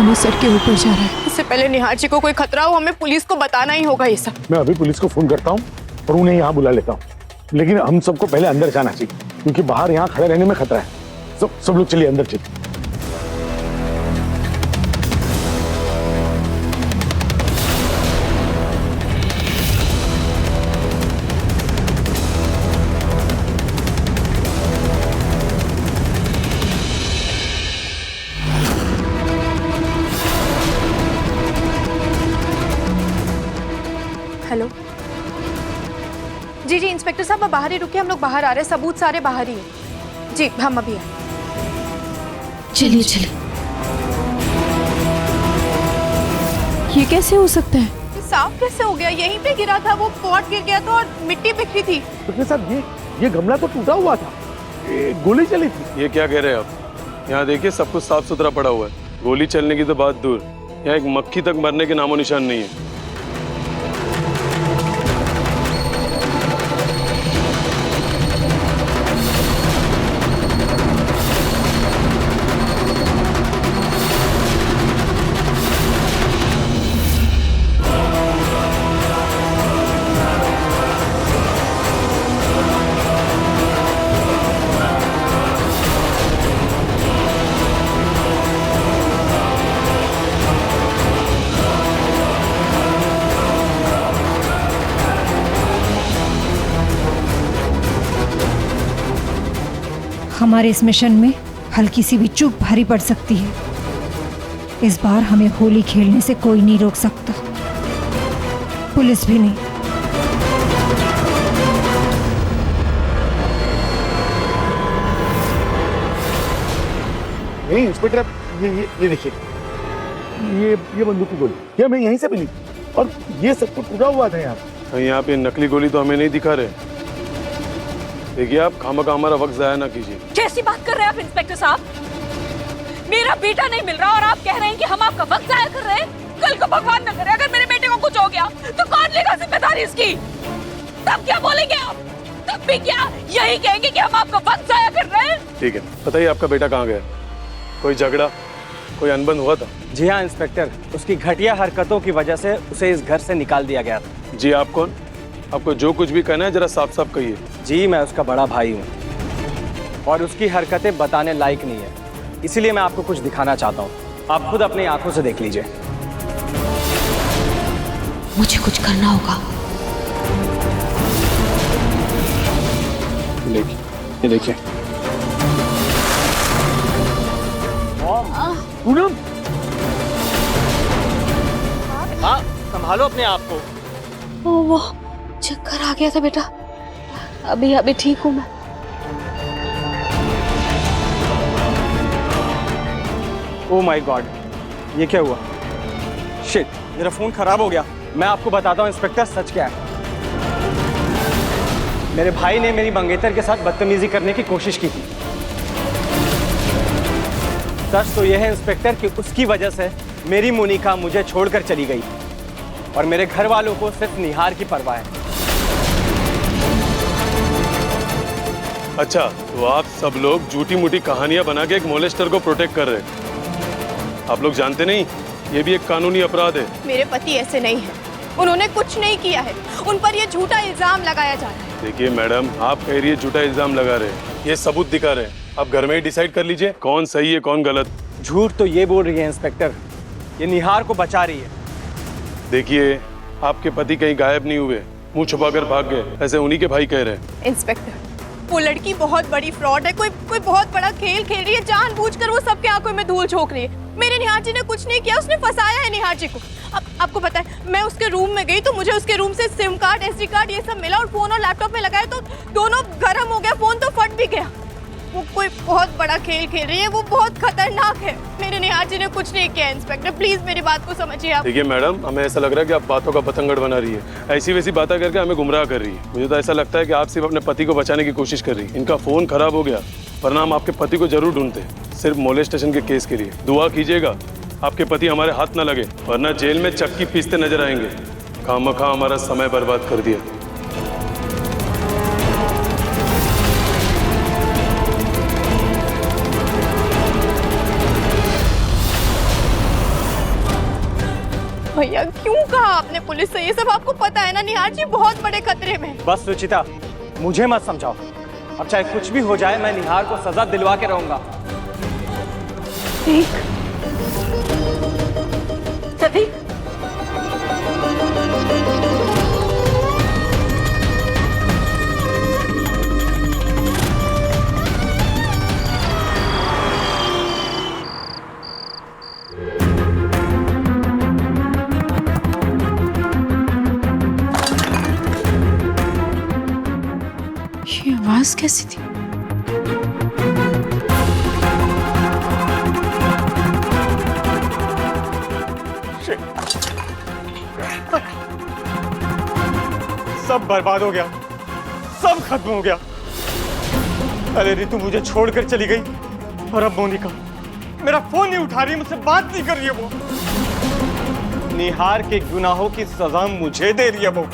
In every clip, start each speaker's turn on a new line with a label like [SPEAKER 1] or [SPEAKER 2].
[SPEAKER 1] पानी सर के ऊपर जा रहा है। इससे पहले निहार जी को कोई खतरा हो, हमें पुलिस को बताना ही होगा ये सब।
[SPEAKER 2] मैं अभी पुलिस को फोन करता हूँ और उन्हें यहाँ बुला लेता हूँ, लेकिन हम सबको पहले अंदर जाना चाहिए क्योंकि बाहर यहाँ खड़े रहने में खतरा है। सब लोग चलिए अंदर चलिए।
[SPEAKER 1] हेलो जी इंस्पेक्टर साहब, आप बाहर ही रुकिए, हम लोग बाहर आ रहे हैं, सबूत सारे बाहर ही हैं। जी हम अभी आए।
[SPEAKER 3] चलिए चलिए।
[SPEAKER 1] ये कैसे हो सकता है? साफ कैसे हो गया? यहीं पे गिरा था, वो पॉट गिर गया था और मिट्टी बिखरी थी।
[SPEAKER 2] डॉक्टर साहब ये गमला तो टूटा हुआ था, गोली चली थी।
[SPEAKER 4] ये क्या कह रहे हैं आप? यहाँ देखिए सब कुछ साफ सुथरा पड़ा हुआ है। गोली चलने की तो बात दूर, यहाँ एक मक्खी तक मरने के नामो निशान नहीं है।
[SPEAKER 3] हमारे इस मिशन में हल्की सी भी चूक भारी पड़ सकती है। इस बार हमें होली खेलने से कोई नहीं रोक सकता, पुलिस भी नहीं।
[SPEAKER 2] नहीं इंस्पेक्टर, ये देखिए, ये बंदूक की गोली ये हमें यहीं से मिली और ये सब तो टूटा हुआ था यहाँ।
[SPEAKER 4] यहाँ पे नकली गोली तो हमें नहीं दिखा रहे। देखिए आप खामखा हमारा वक्त जाया ना कीजिए।
[SPEAKER 5] कैसी बात कर रहे हैं आप इंस्पेक्टर साहब? मेरा बेटा नहीं मिल रहा और आप कह रहे हैं कि हम आपका वक्त जाया कर रहे हैं। कल को भगवान न करे अगर मेरे बेटे को कुछ हो गया तो कौन लेगा जिम्मेदारी इसकी? तब क्या बोलेंगे आप? तब भी क्या यही कहेंगे कि हम आपका वक्त जाया कर रहे हैं?
[SPEAKER 4] ठीक है, बताइए आपका बेटा कहाँ गया? कोई झगड़ा, कोई अनबन हुआ था?
[SPEAKER 6] जी हाँ इंस्पेक्टर, उसकी घटिया हरकतों की वजह से उसे इस घर से निकाल दिया गया था।
[SPEAKER 4] जी आप कौन? आपको जो कुछ भी कहना है जरा साफ साफ कहिए।
[SPEAKER 6] जी मैं उसका बड़ा भाई हूँ और उसकी हरकतें बताने लायक नहीं है, इसीलिए मैं आपको कुछ दिखाना चाहता हूँ। आप खुद अपनी आंखों से देख लीजिए।
[SPEAKER 3] मुझे कुछ करना होगा।
[SPEAKER 4] देखिए, ये देखिए।
[SPEAKER 2] पूनम,
[SPEAKER 6] हाँ संभालो अपने आप को।
[SPEAKER 1] वो चक्कर आ गया था बेटा, अभी ठीक हूँ मैं।
[SPEAKER 6] ओह माय गॉड, ये क्या हुआ? शिट, मेरा फोन खराब हो गया। मैं आपको बताता हूँ इंस्पेक्टर सच क्या है। मेरे भाई ने मेरी मंगेतर के साथ बदतमीजी करने की कोशिश की थी। सच तो यह है इंस्पेक्टर कि उसकी वजह से मेरी मोनिका मुझे छोड़कर चली गई और मेरे घर वालों को सिर्फ निहार की परवाह है।
[SPEAKER 4] अच्छा, तो आप सब लोग झूठी मूठी कहानियां बना के एक मोलेस्टर को प्रोटेक्ट कर रहे हैं। आप लोग जानते नहीं ये भी एक कानूनी अपराध है।
[SPEAKER 1] मेरे पति ऐसे नहीं है, उन्होंने कुछ नहीं किया है, उन पर ये झूठा इल्जाम लगाया जा रहा है।
[SPEAKER 4] देखिए मैडम, आप कह रही है झूठा इल्जाम लगा रहे हैं, ये सबूत दिखा रहे हैं। आप घर में ही डिसाइड कर लीजिए कौन सही है कौन गलत।
[SPEAKER 6] झूठ तो ये बोल रही है इंस्पेक्टर, ये निहार को बचा रही है।
[SPEAKER 4] देखिए आपके पति कहीं गायब नहीं हुए, मुंह छुपाकर भाग गए, ऐसे उन्हीं के भाई कह रहे हैं।
[SPEAKER 1] इंस्पेक्टर, वो लड़की बहुत बड़ी फ्रॉड है, कोई बहुत बड़ा खेल खेल रही है, जानबूझकर वो सबके आंखों में धूल झोंक रही है। मेरे निहार जी ने कुछ नहीं किया, उसने फंसाया है निहार जी को। अब आपको पता है, मैं उसके रूम में गई तो मुझे उसके रूम से सिम कार्ड, SD कार्ड ये सब मिला और फोन और लैपटॉप में लगाया तो दोनों गर्म हो गया, फोन तो फट भी गया। वो कोई बहुत बड़ा खेल खेल रही है, वो बहुत खतरनाक है। मेरे निहार जी ने कुछ नहीं किया। इंस्पेक्टर प्लीज मेरी बात को समझिए आप।
[SPEAKER 4] देखिए मैडम, हमें ऐसा लग रहा है कि आप बातों का पतंगड़ बना रही है, ऐसी वैसी बातें करके हमें गुमराह कर रही है। मुझे तो ऐसा लगता है कि आप सिर्फ अपने पति को बचाने की कोशिश कर रही है। इनका फोन खराब हो गया वरना हम आपके पति को जरूर ढूंढते, सिर्फ मोलेस्टेशन के केस के लिए। दुआ कीजिएगा आपके पति हमारे हाथ न लगे, वरना जेल में चक्की पीसते नजर आएंगे। खामखा हमारा समय बर्बाद कर दिया।
[SPEAKER 1] भैया क्यों कहा आपने पुलिस से? ये सब आपको पता है ना, निहार जी बहुत बड़े खतरे में हैं।
[SPEAKER 6] बस रुचिता, मुझे मत समझाओ। अब चाहे कुछ भी हो जाए, मैं निहार को सजा दिलवा के रहूंगा।
[SPEAKER 5] प्रतीक,
[SPEAKER 1] ये आवाज कैसी थी?
[SPEAKER 6] सब बर्बाद हो गया, सब खत्म हो गया। अरे रितु मुझे छोड़कर चली गई, और अब मोनिका मेरा फोन नहीं उठा रही, मुझसे बात नहीं कर रही है। वो निहार के गुनाहों की सजा मुझे दे रही है वो।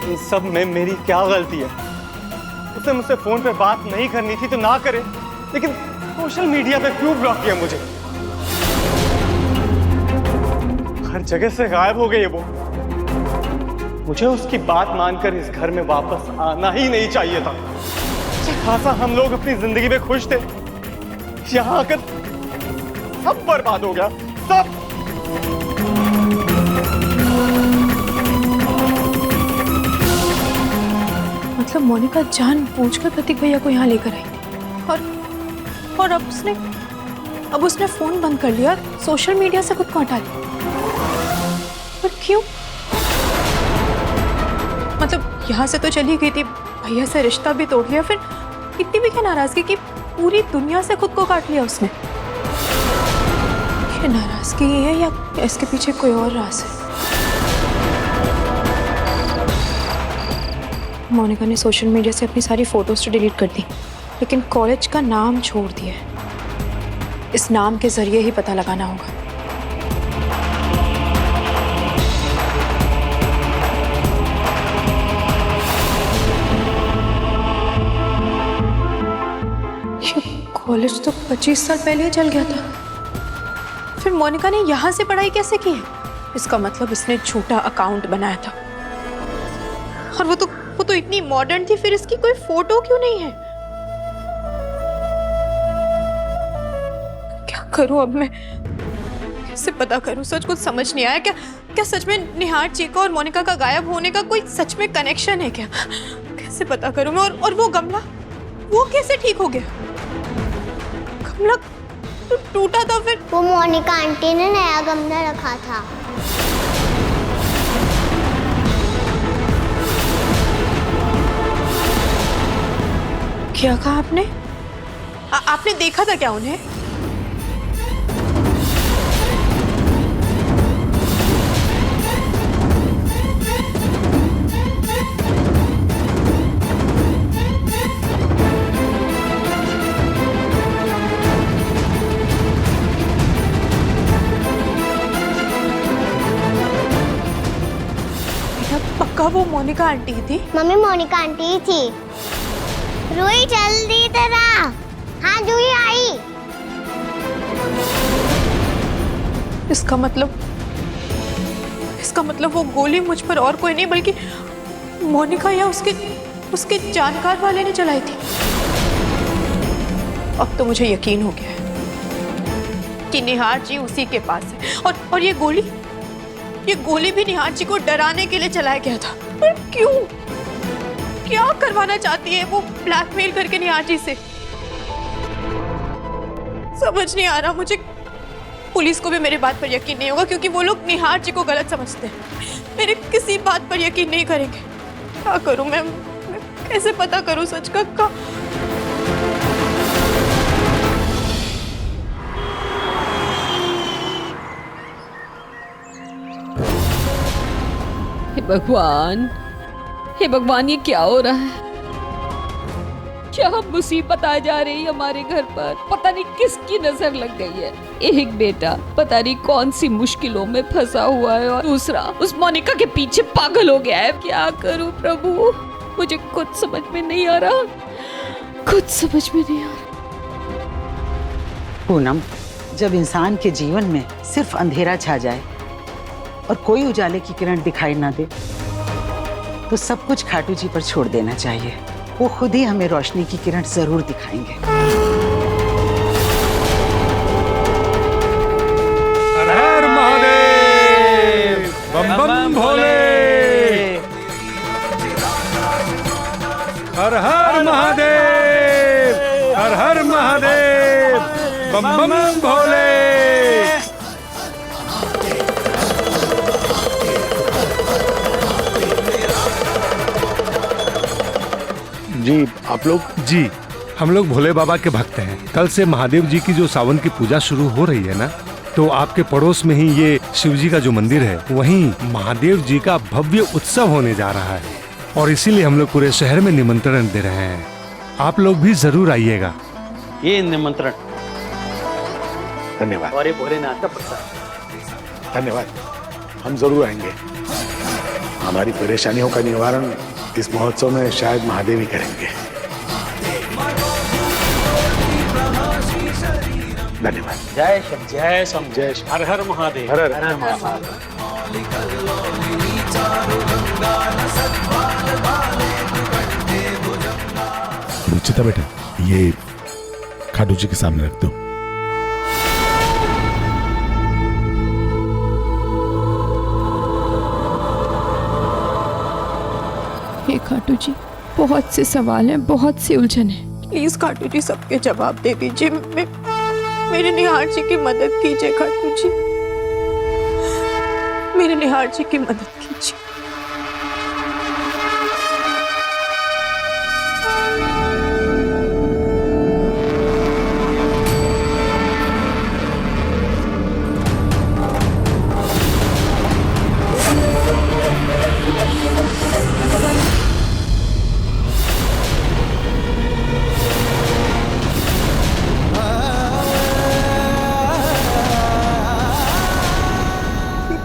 [SPEAKER 6] इन सब में मेरी क्या गलती है? उसे मुझसे फोन पे बात नहीं करनी थी तो ना करे, लेकिन सोशल मीडिया पे क्यों ब्लॉक किया मुझे? हर जगह से गायब हो गई है वो। मुझे उसकी बात मानकर इस घर में वापस आना ही नहीं चाहिए था। खासा हम लोग अपनी जिंदगी में खुश थे, यहाँ आकर सब बर्बाद हो गया, सब।
[SPEAKER 1] मतलब मोनिका जानबूझकर प्रतीक भैया को यहाँ लेकर आई और अब उसने फोन बंद कर लिया, सोशल मीडिया से खुद को हटा लिया। पर क्यों? मतलब यहाँ से तो चली गई थी, भैया से रिश्ता भी तोड़ लिया, फिर इतनी भी क्या नाराजगी कि पूरी दुनिया से खुद को काट लिया उसने? ये नाराजगी है या इसके पीछे कोई और राज है? मोनिका ने सोशल मीडिया से अपनी सारी फोटोज तो डिलीट कर दी, लेकिन कॉलेज का नाम छोड़ दिया है। इस नाम के जरिए ही पता लगाना होगा। कॉलेज तो 25 साल पहले ही चल गया था। फिर मोनिका ने यहाँ से पढ़ाई कैसे की है? इसका मतलब इसने झूठा अकाउंट बनाया था। और वो तो इतनी मॉडर्न थी, फिर इसकी कोई फोटो क्यों नहीं है? क्या करूं अब मैं? कैसे पता करूं? सच कुछ समझ नहीं आया। क्या सच में निहार जी का और मोनिका का गायब होने का कोई सच में कनेक्शन है क्या? कैसे पता करूं मैं? और वो गमला, वो कैसे ठीक हो गया? गमला तो टूटा था फिर।
[SPEAKER 7] वो मोनिका आंटी ने नया गमला रखा था।
[SPEAKER 1] क्या कहा आपने? आपने देखा था क्या उन्हें? पक्का वो मोनिका आंटी थी?
[SPEAKER 7] मम्मी मोनिका आंटी ही थी। रुई जल्दी तेरा। हाँ जूही आई।
[SPEAKER 1] इसका मतलब वो गोली मुझ पर और कोई नहीं बल्कि मोनिका या उसके जानकार वाले ने चलाई थी। अब तो मुझे यकीन हो गया है कि निहार जी उसी के पास है। और ये गोली भी निहार जी को डराने के लिए चलाया गया था। पर क्यों? क्या करवाना चाहती है वो ब्लैकमेल करके निहार जी से? समझ नहीं आ रहा मुझे। पुलिस को भी मेरी बात पर यकीन नहीं होगा क्योंकि वो लोग निहार जी को गलत समझते हैं। मेरे किसी बात पर यकीन नहीं करेंगे। क्या करूं मैं कैसे पता करूं सच का?
[SPEAKER 5] हे भगवान, ये क्या हो रहा है? क्या मुसीबत आ जा रही है हमारे घर पर। पता नहीं किसकी नजर लग गई है। एक बेटा पता नहीं कौन सी मुश्किलों में फंसा हुआ है और दूसरा उस मोनिका के पीछे पागल हो गया है। क्या करूं प्रभु, मुझे कुछ समझ में नहीं आ रहा, कुछ समझ में नहीं आ रहा।
[SPEAKER 8] पूनम, जब इंसान के जीवन में सिर्फ अंधेरा छा जाए और कोई उजाले की किरण दिखाई ना दे तो सब कुछ खाटू जी पर छोड़ देना चाहिए। वो खुद ही हमें रोशनी की किरण जरूर दिखाएंगे।
[SPEAKER 9] हर हर महादेव, बम बम भोले। हर हर महादेव, हर हर महादेव, बम बम भोले।
[SPEAKER 2] जी आप लोग?
[SPEAKER 9] जी, हम लोग भोले बाबा के भक्त हैं। कल से महादेव जी की जो सावन की पूजा शुरू हो रही है ना, तो आपके पड़ोस में ही ये शिव जी का जो मंदिर है, वहीं महादेव जी का भव्य उत्सव होने जा रहा है और इसीलिए हम लोग पूरे शहर में निमंत्रण दे रहे हैं। आप लोग भी जरूर आइएगा।
[SPEAKER 10] ये निमंत्रण
[SPEAKER 2] धन्यवाद।
[SPEAKER 10] और ये भोलेनाथ का प्रसाद।
[SPEAKER 2] धन्यवाद, हम जरूर आएंगे। हमारी परेशानियों का निवारण इस महोत्सव में शायद महादेव ही करेंगे। धन्यवाद।
[SPEAKER 10] जय शंकर, जय शंकर,
[SPEAKER 2] जय शंकर।
[SPEAKER 10] हर हर महादेव,
[SPEAKER 2] हर हर
[SPEAKER 10] हर हर महादेव।
[SPEAKER 11] रुचिता बेटा, ये खाटू जी के सामने रख दो।
[SPEAKER 1] हे खाटू जी, बहुत से सवाल हैं, बहुत सी उलझन है। प्लीज खाटू जी सबके जवाब दे दीजिए। मेरे निहार जी की मदद कीजिए खाटू जी, मेरे निहार जी की मदद कीजिए।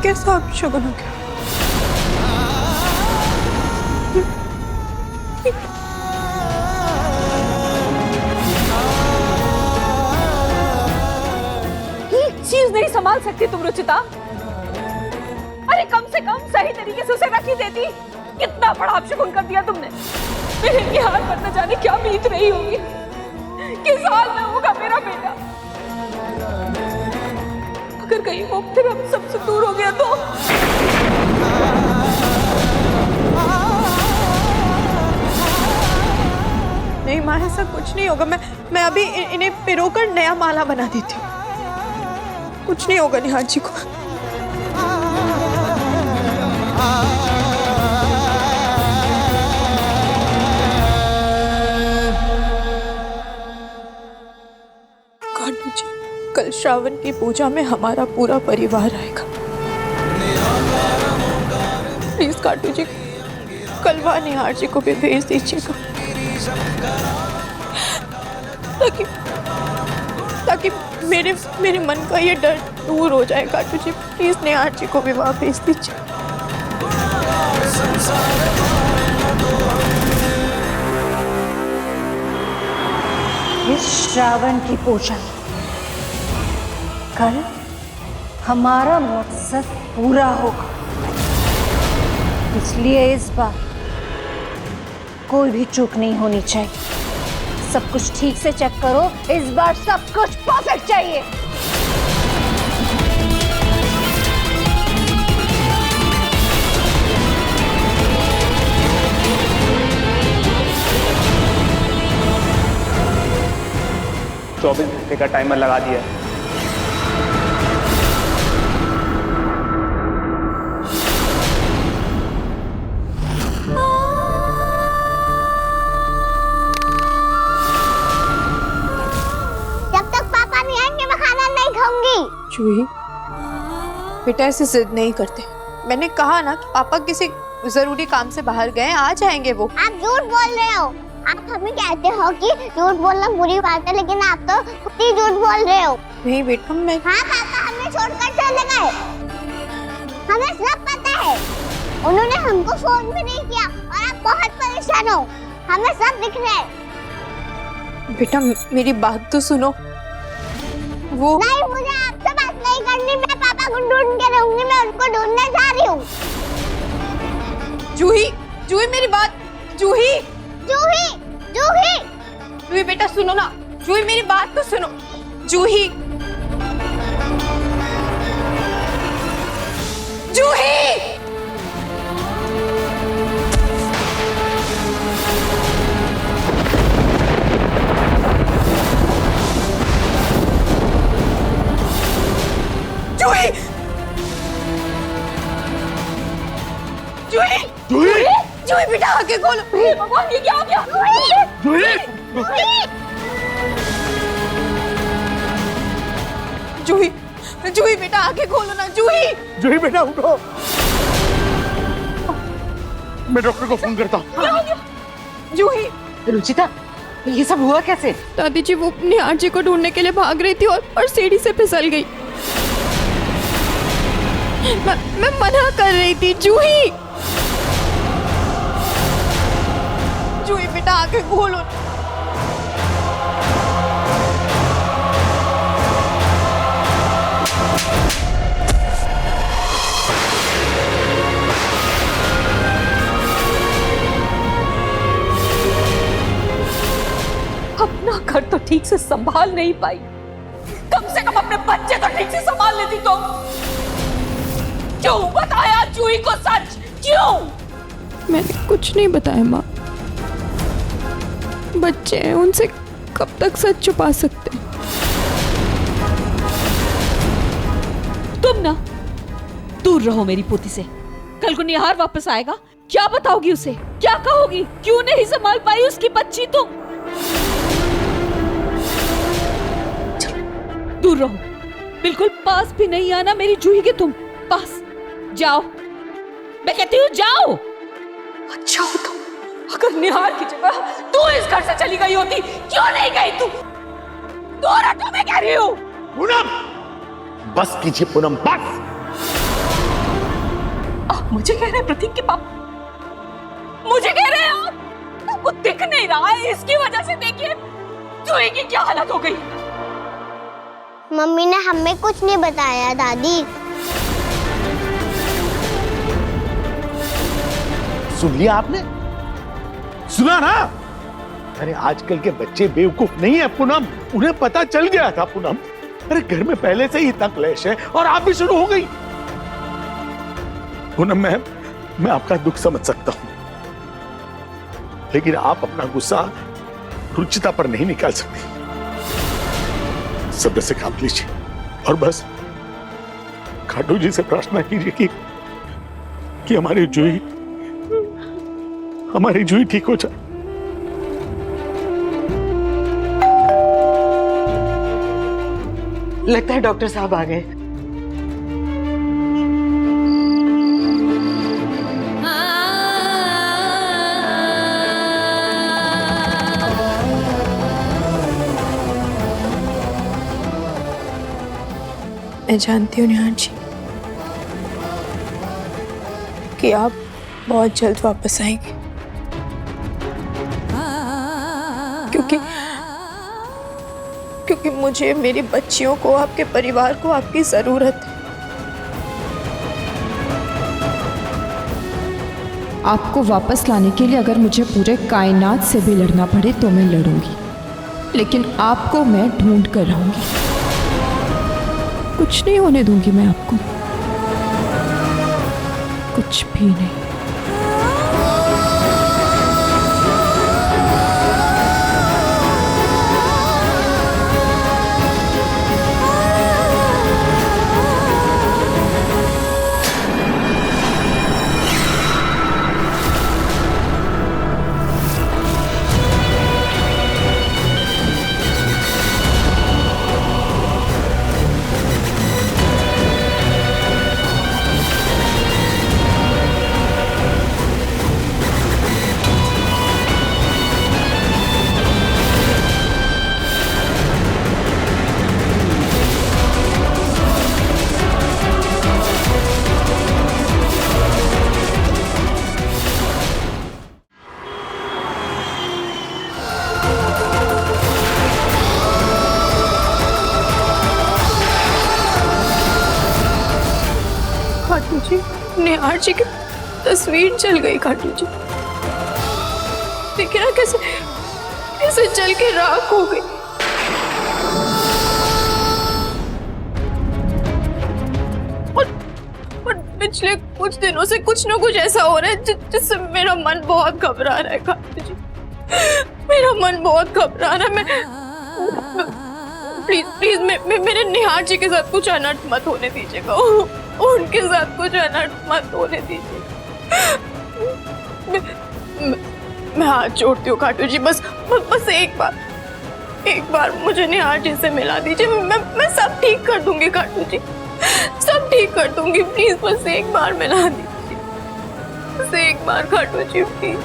[SPEAKER 1] कैसा अपशगुन हो गया?
[SPEAKER 5] ये चीज नहीं संभाल सकती तुम रुचिता? अरे कम से कम सही तरीके से उसे रख ही देती। कितना बड़ा अपशगुन कर दिया तुमने। मेरे निहार पर न जाने क्या बीत रही होगी। किस हाल में होगा मेरा बेटा। अगर कहीं वो फिर हम सबसे दूर हो गया तो?
[SPEAKER 1] नहीं माँ, ऐसा कुछ नहीं होगा। मैं अभी इन्हें पिरोकर नया माला बना देती हूँ। कुछ नहीं होगा निहार जी को। खाटू जी, कल श्रावण की पूजा में हमारा पूरा परिवार आएगा। प्लीज खाटू जी, कल वहाँ निहार जी को भी भेज दीजिएगा, ताकि मेरे मन का ये डर दूर हो जाए। खाटू जी प्लीज निहार जी को भी वहाँ भेज दीजिए।
[SPEAKER 3] इस श्रावण की पूजा कल हमारा मकसद पूरा होगा, इसलिए इस बार कोई भी चूक नहीं होनी चाहिए। सब कुछ ठीक से चेक करो, इस बार सब कुछ परफेक्ट चाहिए।
[SPEAKER 10] तो 24 घंटे का टाइमर लगा दिया है।
[SPEAKER 1] चूही, बेटा ऐसे जिद नहीं करते। मैंने कहा ना कि पापा किसी जरूरी काम से बाहर गए, आ जाएंगे वो।
[SPEAKER 7] आप झूठ बोल रहे हो। आप हमें कहते हो कि झूठ बोलना बुरी बात है, लेकिन आप तो खुद ही झूठ बोल रहे हो।
[SPEAKER 1] नहीं बेटा मैं
[SPEAKER 7] हाँ पापा हमें छोड़कर चले गए, हमें सब पता है। उन्होंने हमको फोन भी नहीं किया और आप बहुत परेशान हो, हमें सब दिख रहा है।
[SPEAKER 1] बेटा मेरी बात तो सुनो। वो
[SPEAKER 7] नहीं, मुझे आपसे बात नहीं करनी, मैं पापा को ढूंढ के रहूंगी, मैं उनको ढूंढने जा रही हूँ।
[SPEAKER 1] जूही, जूही मेरी बात, जूही,
[SPEAKER 7] जूही, जूही,
[SPEAKER 1] जूही बेटा सुनो ना, जूही मेरी बात तो सुनो, जूही, जूही। जूही, जूही,
[SPEAKER 2] जूही,
[SPEAKER 1] जूही बेटा आगे खोलो।
[SPEAKER 5] भगवान ये क्या हो गया?
[SPEAKER 2] जूही,
[SPEAKER 1] जूही, जूही बेटा आगे खोलो ना, जूही।
[SPEAKER 2] जूही बेटा उठो, मैं डॉक्टर को फोन करता हूँ।
[SPEAKER 1] जूही।
[SPEAKER 8] रुचिता, ये सब हुआ कैसे?
[SPEAKER 1] दादी जी वो निहार जी को ढूंढने के लिए भाग रही थी और सीढ़ी से फिसल गई। मैं मना कर रही थी। जूही, जूही बेटा आंखें खोलो।
[SPEAKER 5] अपना घर तो ठीक से संभाल नहीं पाई, कम से कम अपने बच्चे तो ठीक से संभाल लेती तुम। क्यों बताया जूही को सच? क्यों?
[SPEAKER 1] मैंने कुछ नहीं बताया माँ, बच्चे हैं उनसे कब तक सच छुपा सकते हैं।
[SPEAKER 5] तुम ना दूर रहो मेरी पोती से। कल को निहार वापस आएगा, क्या बताओगी उसे? क्या कहोगी? क्यों नहीं संभाल पाई उसकी बच्ची तुम? दूर रहो, बिल्कुल पास भी नहीं आना मेरी जूही के तुम। पास जाओ, मैं कहती हूँ जाओ। अच्छा हो तुम, अगर निहार की जगह तू इस घर से चली गई होती, क्यों नहीं गई तू? दूर हटो मैं कह रही हूँ।
[SPEAKER 2] पूनम, बस कीजिए पूनम, बस।
[SPEAKER 5] आप मुझे कह रहे हैं प्रतीक के पापा? मुझे कह रहे हैं आप? आपको दिख नहीं रहा है, इसकी वजह से देखिए जूही की क्या हालत हो गई।
[SPEAKER 7] मम्मी ने हमें कुछ नहीं बताया दादी।
[SPEAKER 2] सुन लिया आपने? सुना ना? अरे आजकल के बच्चे बेवकूफ नहीं है पूनम, उन्हें पता चल गया था पूनम। अरे घर में पहले से ही इतना क्लेश है और आप भी शुरू हो गई। पूनम मैं आपका दुख समझ सकता हूं, लेकिन आप अपना गुस्सा रुचिता पर नहीं निकाल सकती। सब्र से काम लीजिए और बस खाटू जी से प्रार्थना कीजिए कि हमारी जूही ठीक हो जाए।
[SPEAKER 8] लगता है डॉक्टर साहब आ गए।
[SPEAKER 1] मैं जानती हूँ निहार जी कि आप बहुत जल्द वापस आएंगे, क्योंकि मुझे, मेरी बच्चियों को, आपके परिवार को आपकी जरूरत है।
[SPEAKER 12] आपको वापस लाने के लिए अगर मुझे पूरे कायनात से भी लड़ना पड़े तो मैं लड़ूंगी, लेकिन आपको मैं ढूंढ कर रहूंगी। कुछ नहीं होने दूंगी मैं आपको, कुछ भी नहीं।
[SPEAKER 1] निहार जी की तस्वीर जल गई खाटू जी। देखिए ना कैसे कैसे जल के राख हो गई। और पिछले कुछ दिनों से कुछ ना कुछ ऐसा हो रहा है जिससे मेरा मन बहुत घबरा रहा है खाटू जी। मेरा मन बहुत घबरा रहा है। मैं प्लीज प्लीज मेरे निहार जी के साथ कुछ अनर्थ मत होने दीजिएगा। उनके साथ कुछ अनर्थ मत होने दीजिएगा। मैं हाथ जोड़ती हूँ खाटू जी, बस एक बार मुझे निहार जी से मिला दीजिए। मैं सब ठीक कर दूंगी खाटू जी, सब ठीक कर दूंगी। प्लीज बस एक बार मिला दीजिए, बस एक बार खाटू जी प्लीज।